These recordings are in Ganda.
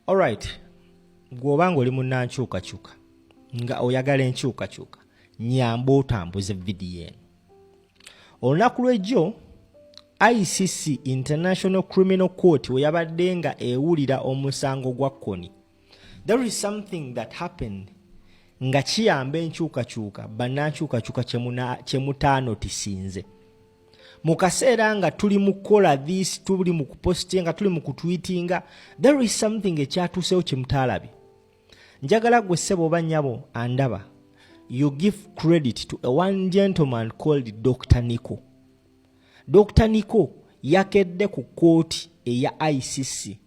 Alright, gw'obanga oli munnankyukakyuka nga oyagala enkyukakyuka nyamba otambuze vidiyo eno. Olunaku lw'ejjo ICC International Criminal Court we yabadde nga ewulira omusango gwa Kony. There is something that happened nga kiyamba enkyukakyuka bannankyukakyuka kyemutaanotisinze. Mu kaseera nga tuli mu kukola this, tuli mu kupostinga, tuli mu kutweetinga, there is something ekyatuusewo kyemutaalabye. Njagala gwe ssebo oba nnyabo andaba, you give credit to a one gentleman called Dr. Nico. Dr. Nico yakedde ku kooti eya ICC.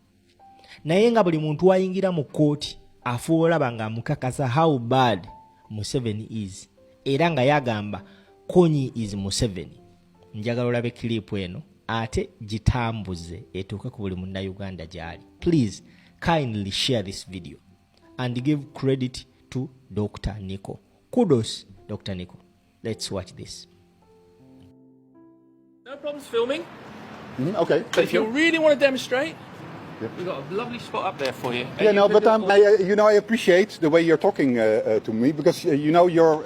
Naye nga buli muntu wayingira mu kooti afuuwa olaba nga amukakasa how bad Museveni is. Era nga yagamba Kony is Museveni. Njagala olabe kilipu eno ate gitambuze etuuke ku buli munnayuganda gy'ali. Please kindly share this video and give credit to Dr. Nico. Kudos, Dr. Nico. Let's watch this. No problems filming. Okay. But if you really want to demonstrate, we've got a lovely spot up there for you. Yeah, no, but I appreciate the way you're talking to me because your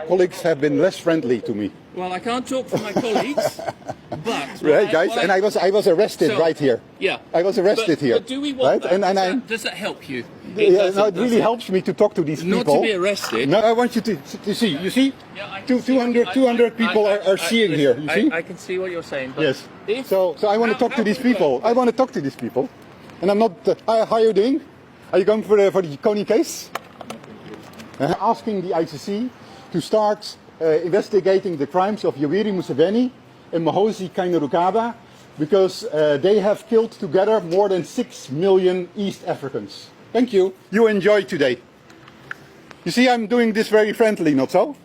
colleagues have been less friendly to me. Well, I can't talk for my colleagues, but right, guys, and I was arrested right here. Yeah, I was arrested here. But do we want right? that? Does that help you? It really helps me to talk to these people. Not to be arrested. No, I want you to see. You see, yeah, 200 people are seeing here. You see? I can see what you're saying. But yes. So I want to talk to these people. I want to talk to these people. And I'm not. How are you doing? Are you going for the Kony case? Asking the ICC to start investigating the crimes of Yoweri Museveni and Muhoozi Kainerugaba because they have killed together more than 6 million East Africans. Thank you. You enjoy today. You see, I'm doing this very friendly, not so?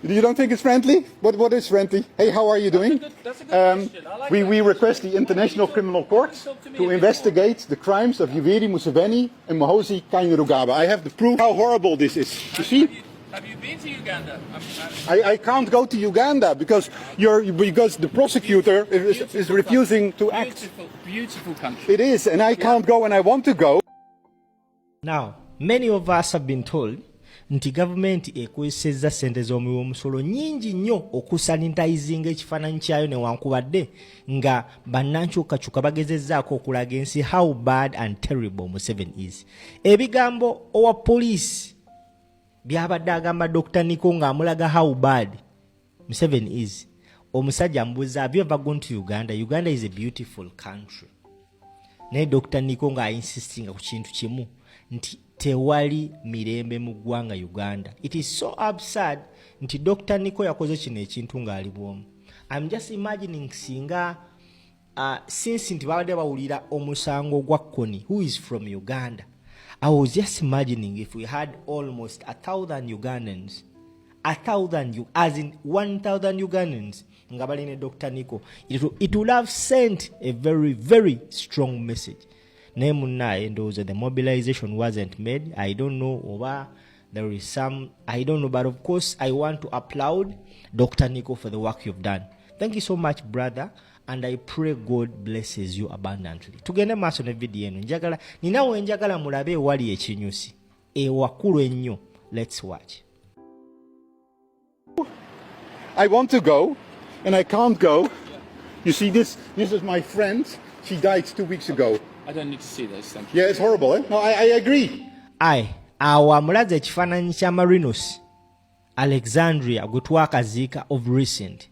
You don't think it's friendly? What is friendly? Hey, how are you doing? That's a good question. I like we request the International Criminal Court to investigate the crimes of Yoweri Museveni and Muhoozi Kainerugaba. I have the proof how horrible this is. You see? Have you been to Uganda? I can't go to Uganda because the prosecutor is refusing to act. Beautiful country. It is, and I can't go and I want to go. Now, many of us have been told nti government ekozesezza ssente z'omusolo nnyingi nnyo okusanitizinga ekifaananyi kyayo newankubadde nga bannankyukakyuka bagezezzaako okulaga ensi how bad and terrible Museveni is. Ebigambo owa police byabadde agamba Dr. Nico ng'amulaga how bad Museveni is. Omusajja amubuuza, have you ever gone to Uganda? Uganda is a beautiful country. Naye Dr. Nico ng'ainsistinga ku kintu kimu nti tewali mirembe mu ggwanga Uganda. It is so absurd nti Dr. Nico yakoze kino ekintu ng'ali bwomu. I'm just imagining singa since nti babadde bawulira omusango gwa Kony who is from Uganda. I was just imagining if we had almost 1,000 Ugandans, 1,000 as in 1,000 Ugandans nga bali ne Dr. Nico, it would have sent a very, very strong message. Naye munnaye ndowooza the mobilization wasn't made. I don't know over there is some, I don't know, but of course I want to applaud Dr. Nico for the work you've done. Thank you so much, brother, and I pray God blesses you abundantly. Tugende maaso ne video eno. Ninawe njagala mulabe ewali ekinyusi ewakulu ennyo. Let's watch. I want to go and I can't go. You see, this is my friend. She died 2 weeks ago. I don't need to see this, thank you. Yeah, it's horrible, eh? No, I agree. Awa mulaze ekifaananyi kya Marinos Alexandria gwe twakaziika of recent.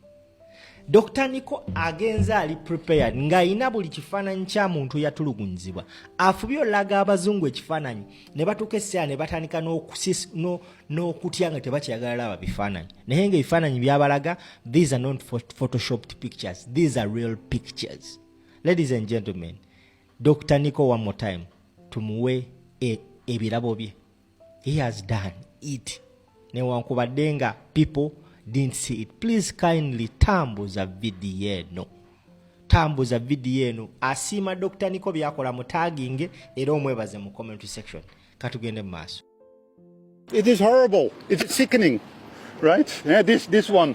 Dr. Nico agenza ali prepared ng'ayina buli kifaananyi kya muntu yatulugunyizibwa. Afubye olaga abazungu ekifaananyi ne batuuka essaawa ne batandika n'okutya nga tebakyagala laba bifaananyi. Naye ng'ebifaananyi byabalaga, these are not photoshopped pictures. These are real pictures. Ladies and gentlemen, Dr. Nico one more time, tumuwe ebirabo bye. He has done it. Newankubadde nga people didn't see it. Please kindly tambuza video eno. Tambuza video eno. Asiima Dr. Nico byakola mu tagging era omwebaze mu comment section. Katugende mu maaso. It is horrible. It's sickening, right? Yeah, this one.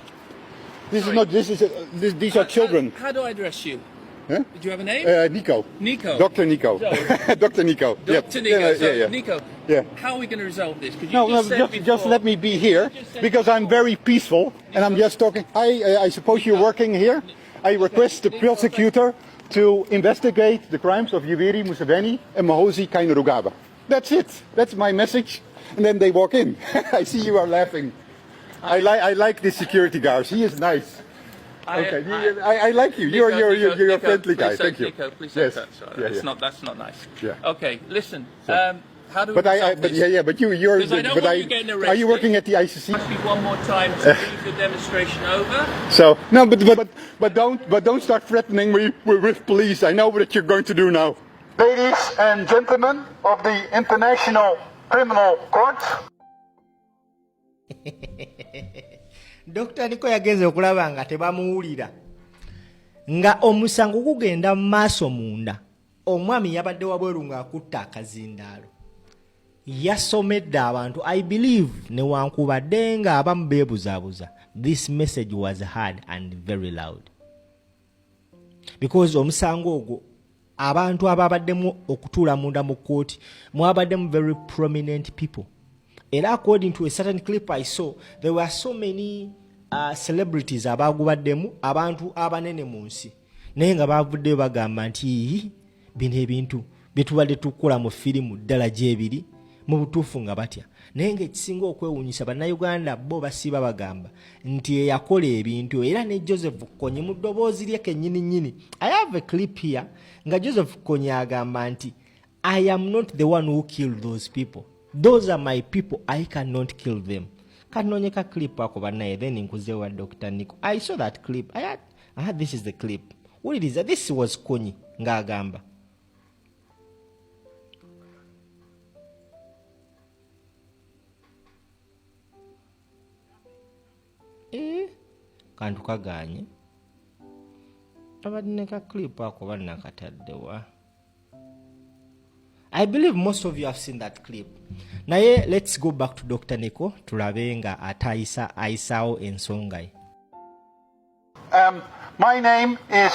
These are children. How do I address you? Huh? Do you have a name? Nico. Nico. Dr. Nico. So- Dr. Nico. Dr. Nico. So, Nico, Yeah. how are we going to resolve this? Because you No, just said just before, let me be here, you just said because I'm before- very peaceful, and I'm just talking. I suppose you're working here. I request the prosecutor to investigate the crimes of Yoweri Museveni and Muhoozi Kainerugaba. That's it. That's my message. And then they walk in. I see you are laughing. I like the security guards. He is nice. Okay, I like you. You're a friendly guy. Thank you. Nico, please Yes. don't touch. Yeah, That's not nice. Yeah. Okay, listen. How do we But resolve but this? but you're. Because I don't But want you getting are you arrested. working at the ICC? Must be one more time to leave the demonstration over. So no, but don't start threatening me with police. I know what you're going to do now. Ladies and gentlemen of the International Criminal Court. Dr. Nico yagenze okulaba nga tebamuwulira nga omusango gugenda mu maaso munda. Omwami yabadde wabweru ng'akutta akazindaalo. Yasomedde abantu, I believe, newankubadde nga abamu beebuzaabuza. This message was heard and very loud. Because omusango ogwo abantu ababaddemu okutuula munda mu kkooti mwabaddemu very prominent people. And according to a certain clip I saw, there were so many celebrities abagubaddemu, abantu abanene mu nsi. Naye nga bavudde bagamba nti bino ebintu byetubadde tukola mu firimu ddala gyebiri mu butuufu nga batya. Naye ng'ekisinga okwewuunyisa bannayuganda bo basiiba bagamba nti eyakola ebintu era ne Joseph Kony mu ddoboozi lye kennyini nnyini. I have a clip here nga Joseph Kony agamba nti I am not the one who killed those people. Those are my people. I cannot kill them. Kanonyeka clip ako banaye then nkuzewa Dr. Nico. I saw that clip. I had this is the clip. What it is? This was Kony nga agamba. Kantu kaganye. Abadineka clip ako banakataddewa. I believe most of you have seen that clip. Naye, let's go back to Dr. Nico tulabenga ataisa aisao ensongai. My name is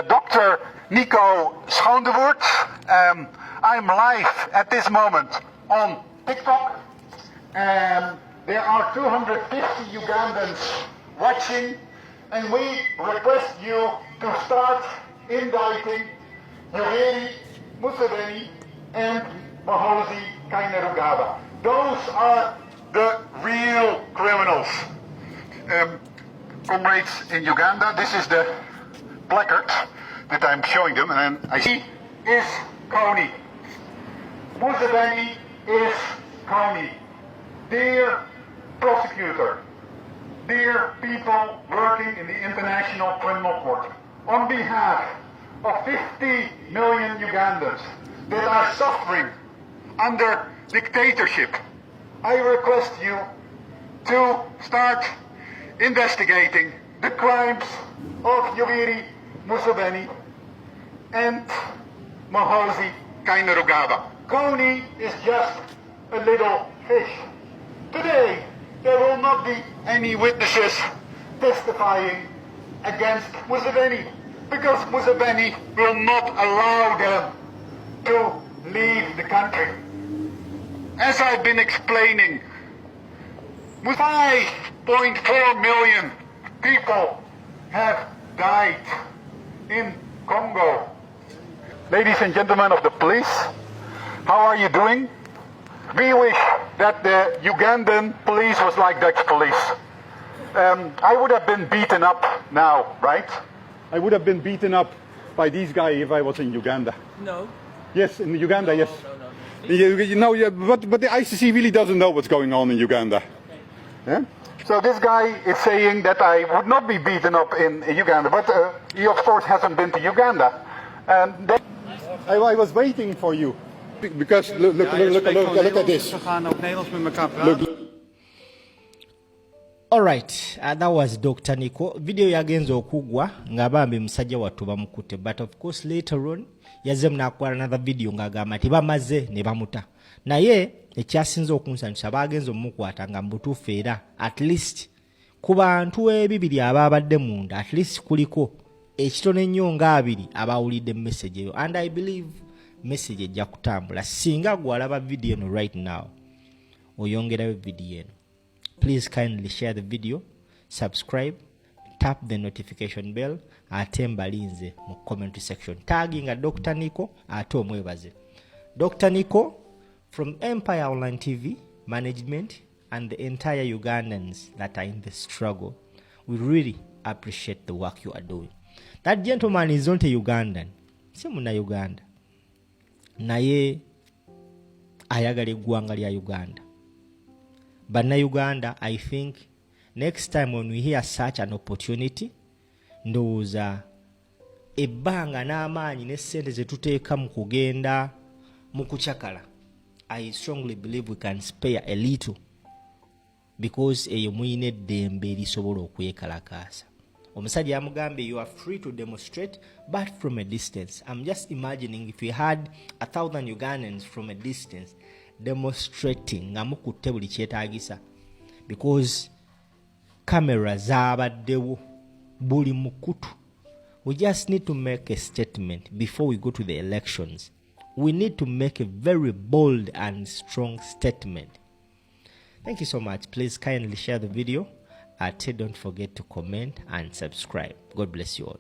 Dr. Nico Schoondewoord. I'm live at this moment on TikTok. There are 250 Ugandans watching, and we request you to start indicting Yoweri Museveni and Muhoozi Kainerugaba. Those are the real criminals. Comrades in Uganda, this is the placard that I'm showing them, and I see is Kony. Museveni is Kony. Dear prosecutor, dear people working in the International Criminal Court, on behalf of 50 million Ugandans that are suffering under dictatorship, I request you to start investigating the crimes of Yoweri Museveni and Muhoozi Kainerugaba. Kony is just a little fish. Today, there will not be any witnesses testifying against Museveni because Museveni will not allow them to leave the country. As I've been explaining, 5.4 million people have died in Congo. Ladies and gentlemen of the police, how are you doing? We wish that the Ugandan police was like Dutch police. I would have been beaten up now, right? I would have been beaten up by these guys if I was in Uganda. No. Yes, in Uganda, yes. No. You know, but the ICC really doesn't know what's going on in Uganda. Okay. Yeah? So this guy is saying that I would not be beaten up in Uganda, but he of course hasn't been to Uganda. And then I was waiting for you. Because look at this. Look. Alright, that was Dr. Nico. Video yagenza okugwa nga bambi musajja wattu bamukute, but of course later on yazem nakwala another video nga agamba tebamaze ne bamuta. Naye ekyasinze okunsanyusa bagenza omukwata nga mbutuufu era at least ku bantu ebibiri ababadde munda at least kuliko ekitone nnyo nga 2 abawulidde message eyo, and I believe message ejja kutambula singa gwalaba video eno right now oyongerayo video eno. Please kindly share the video, subscribe, tap the notification bell, ate mbalinze mu comment section tagging Dr. Nico ate omwebaze. Dr. Nico from Empire Online TV management and the entire Ugandans that are in the struggle, we really appreciate the work you are doing. That gentleman is not a Ugandan, si muna Uganda, naye ayagala eggwanga lya Uganda. Banna Uganda, I think next time when we hear such an opportunity, ndowooza ebbanga n'amaanyi ne ssente ze tuteeka mu kugenda mu kucakala, I strongly believe we can spare a little, because eyo muyina eddembe erisobola okwekalakaasa. Omusajja yamugambye you are free to demonstrate but from a distance. I'm just imagining if we had 1,000 Ugandans from a distance demonstrating nga mukutte buli kyetaagisa, because camera zaabaddewo buli mukutu. We just need to make a statement before we go to the elections. We need to make a very bold and strong statement. Thank you so much. Please kindly share the video. Don't forget to comment and subscribe. God bless you all.